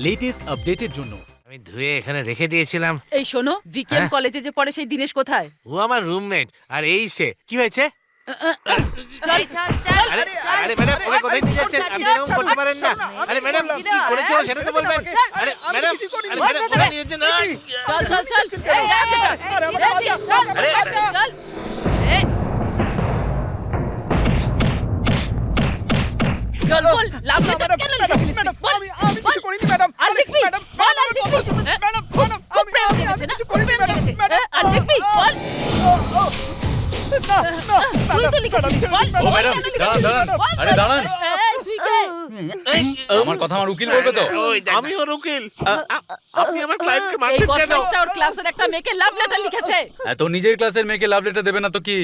Latest আপডেটের জন্য। আমি ধুয়ে এখানে রেখে দিয়েছিলাম। এই শোনো, বিকেএম কলেজে যে পড়ে সেই দিনেশ কোথায়? ও আমার রুমমেট, আর এই সে। কি হয়েছে? চল চল। আরে আরে ম্যাডাম, ওকে কোথায় নিয়ে যাচ্ছেন? আপনি এরকম করতে পারেন না। আরে ম্যাডাম, কি করেছে ও সেটা তো বলবেন। আরে ম্যাডাম, আরে ম্যাডাম, কোথায় নিয়ে যাচ্ছেন? চল চল চল। এই রাখ এটা। আরে চল। এই চল বল, লাভ লেটার কেন লিখেছিলিস? বল, আমি কিছু করিনি ম্যাডাম। আর লিখবি? ম্যাডাম, বল, আর লিখবি? ম্যাডাম, খুব ম্যাডাম, খুব প্রেম জেগেছে না? খুব প্রেম জেগেছে। আর লিখবি? বল। তুই তো লিখেছিলিস, বল। ও ম্যাডাম, দাঁড়ান দাঁড়ান, আরে দাঁড়ান। এই তুই কে? আমার কথা আমার উকিল বলবে তো? আমি ওর উকিল। আপনি আমার ক্লায়েন্টকে এই মারছেন কেন? বদমাশটা ওর ক্লাসের একটা মেয়েকে লাভ লেটার লিখেছে। এত নিজের ক্লাসের মেয়েকে লাভ লেটার দেবে না তো কি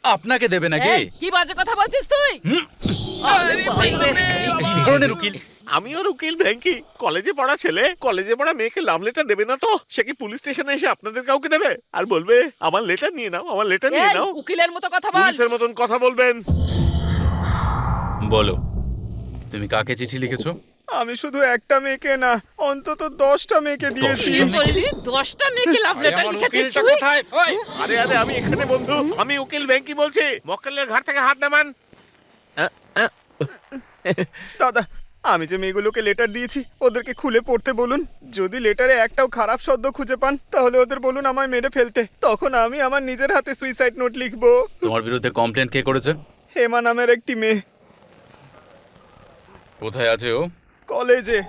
আপনাকে দেবে নাকি? এই, কি বাজে কথা বলছিস তুই? কি ধরনের উকিল? আমি ওর উকিল ভেঙ্কি। কলেজে পড়া ছেলে কলেজে পড়া মেয়েকে লাভ লেটার দেবে না তো সে কি পুলিশ স্টেশনে এসে আপনাদের কাউকে দেবে আর বলবে আমার লেটার নিয়ে নাও, আমার লেটার নিয়ে এই, নাও? উকিলের মতো কথা বল। পুলিশের মতন কথা বলবেন। বলো, তুমি কাকে চিঠি লিখেছো? আমি শুধু একটা মেয়েকে না, অন্তত 10টা মেয়েকে দিয়েছি। কি বললি? 10টা মেয়েকে লাভ লেটার আমার লিখেছিস উকিলটা তুই? কোথায়? ওই! আরে আরে আমি এখানে বন্ধু, আমি উকিল ভেঙ্কি বলছি। মক্কেলের ঘর থেকে হাত নামান। দাদা, আমি যে মেয়েগুলোকে লেটার দিয়েছি ওদেরকে খুলে পড়তে বলুন। যদি লেটারে একটাও খারাপ শব্দ খুঁজে পান তাহলে ওদের বলুন আমায় মেরে ফেলতে। তখন আমি আমার নিজের হাতে সুইসাইড নোট লিখবো। তোমার বিরুদ্ধে কমপ্লেন কে করেছে? হেমা নামের একটি মেয়ে, কোথায় আছে ও? কলেজে।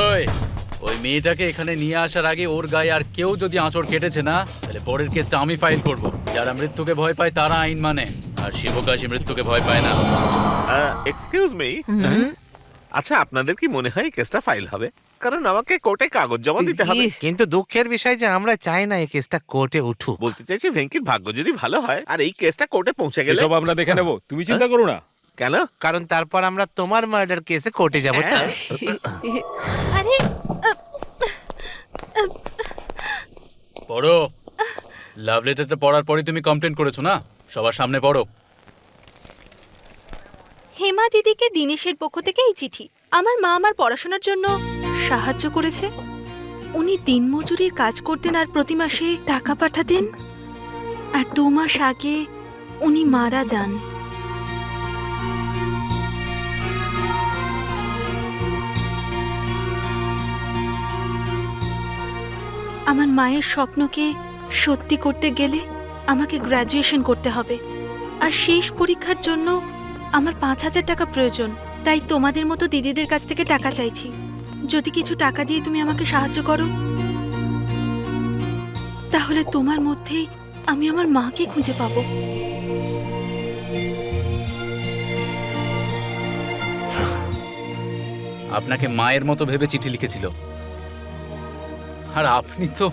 ওই ওই মেয়েটাকে এখানে নিয়ে আসার আগে ওর গায়ে আর কেউ যদি আঁচড় কেটেছে না, তাহলে পরের কেসটা আমি ফাইল করব। যারা মৃত্যুকে ভয় পায় তারা আইন মানে, আর শিবকাশী মৃত্যুকে ভয় পায় না। এক্সকিউজ মি, আচ্ছা আপনাদের কি মনে হয় কেসটা ফাইল হবে? কারণ আমাকে কোর্টে কাগজ জমা দিতে হবে। কিন্তু দুঃখের বিষয় যে আমরা চাই না এই কেসটা কোর্টে উঠুক। বলতে চাইছি ভেঙ্কির ভাগ্য যদি ভালো হয় আর এই কেসটা কোর্টে পৌঁছে গেলে। এসব আমরা দেখে নেব, তুমি চিন্তা করো না। কেন? কারণ তারপর আমরা তোমার মার্ডার কেসে কোর্টে যাব। হ্যাঁ। আরে পড়ো। লাভ লেটারটা পড়ার পরই তুমি কমপ্লেন করেছো না? সবার সামনে পড়ো। হেমা দিদিকে দিনেশের পক্ষ থেকে এই চিঠি। আমার মা আমার পড়াশোনার জন্য সাহায্য করেছে। উনি দিনমজুরির কাজ করতেন আর প্রতি মাসে টাকা পাঠাতেন। আর 2 মাস আগে উনি মারা যান। আমার মায়ের স্বপ্নকে সত্যি করতে গেলে আমাকে গ্র্যাজুয়েশন করতে হবে, আর শেষ পরীক্ষার জন্য আমার 5,000 টাকা প্রয়োজন। তাই তোমাদের মতো দিদিদের কাছ থেকে টাকা চাইছি। যদি কিছু টাকা দিয়ে তুমি আমাকে সাহায্য করো তাহলে তোমার মধ্যেই আমি আমার মাকে খুঁজে পাবো। আপনাকে মায়ের মতো ভেবে চিঠি লিখেছিল, আর আপনি তো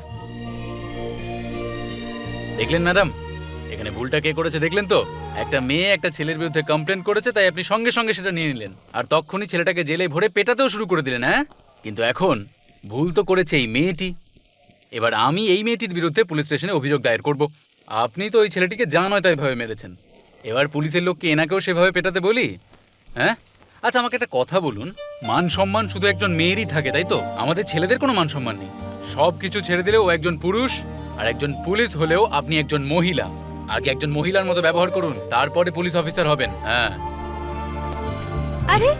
দেখলেন ম্যাডাম, এখানে ভুলটা কে করেছে দেখলেন তো? একটা মেয়ে একটা ছেলের বিরুদ্ধে কমপ্লেন করেছে, তাই আপনি সঙ্গে সঙ্গে সেটা নিয়ে নিলেন আর তখনই ছেলেটাকে জেলে ভরে পেটাতেও শুরু করে দিলেন। হ্যাঁ, কিন্তু এখন ভুল তো করেছে এই মেয়েটি। এবার আমি এই মেয়েটির বিরুদ্ধে পুলিশ স্টেশনে অভিযোগ দায়ের করব। আপনি তো ওই ছেলেটিকে যা নয় তাই ভাবে মেরেছেন। এবার পুলিশের লোককে এনাকেও সেভাবে পেটাতে বলি? হ্যাঁ, আচ্ছা আমাকে একটা কথা বলুন, মান সম্মান শুধু একজন মেয়েরই থাকে তাই তো? আমাদের ছেলেদের কোনো মান সম্মান নেই? সব কিছু ছেড়ে দিলেও একজন পুরুষ, আর একজন পুলিশ হলেও আপনি একজন মহিলা। আগে একজন মহিলার মতো ব্যবহার করুন, তারপরে পুলিশ অফিসার হবেন। হ্যাঁ, আরে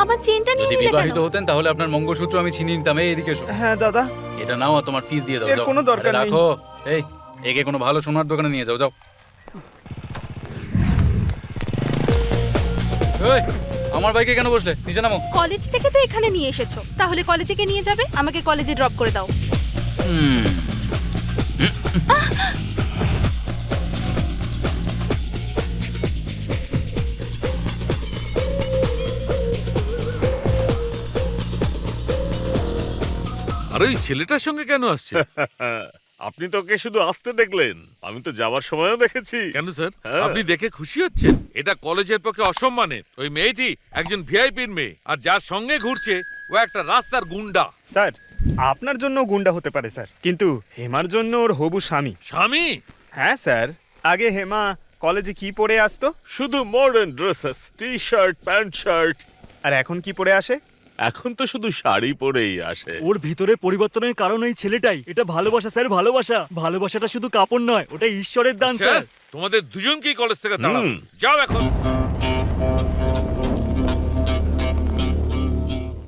আমার চেনটা নিয়ে যদি নিলে কেন? বিবাহিত হতেন তাহলে আপনার মঙ্গলসূত্র আমি ছিনিয়ে নিতাম। এই এদিকে এসো। হ্যাঁ দাদা, এটা নাও আর তোমার ফিস দিয়ে দাও। এর যাও। কোনো দরকার আরে নেই। রাখো। এই একে কোনো ভালো সোনার দোকানে নিয়ে যাও। যাও। এই, আমার বাইকে কেন বসলে? নিচে নামো। কলেজ থেকে তো এখানে নিয়ে এসেছো, তাহলে কলেজে কে নিয়ে যাবে? আমাকে কলেজে ড্রপ করে দাও। আরে ওই ছেলেটার সঙ্গে কেন আসছে? আপনি তো ওকে শুধু আসতে দেখলেন, আমি তো যাওয়ার সময়ও দেখেছি। কেন স্যার, হ্যাঁ। আপনি দেখে খুশি হচ্ছেন? এটা কলেজের পক্ষে অসম্মানের। ওই মেয়েটি একজন ভিআইপির মেয়ে, আর যার সঙ্গে ঘুরছে ও একটা রাস্তার গুন্ডা। স্যার আপনার জন্য গুন্ডা হতে পারে স্যার, কিন্তু হেমার জন্য ওর হবু স্বামী। স্বামী? হ্যাঁ স্যার, আগে হেমা কলেজে কি পরে আসতো? শুধু modern dresses, T shirt, pant shirt. আর এখন কি পরে আসে? এখন তো শুধু শাড়ি পরেই আসে। ওর ভিতরে পরিবর্তনের কারণ এই ছেলেটাই। এটা ভালোবাসা স্যার, ভালোবাসা। ভালোবাসাটা শুধু কাপড় নয়, ওটা ঈশ্বরের দান আচ্ছা, স্যার। তোমাদের দুজনকেই কলেজ থেকে তাড়াবো। যাও এখন।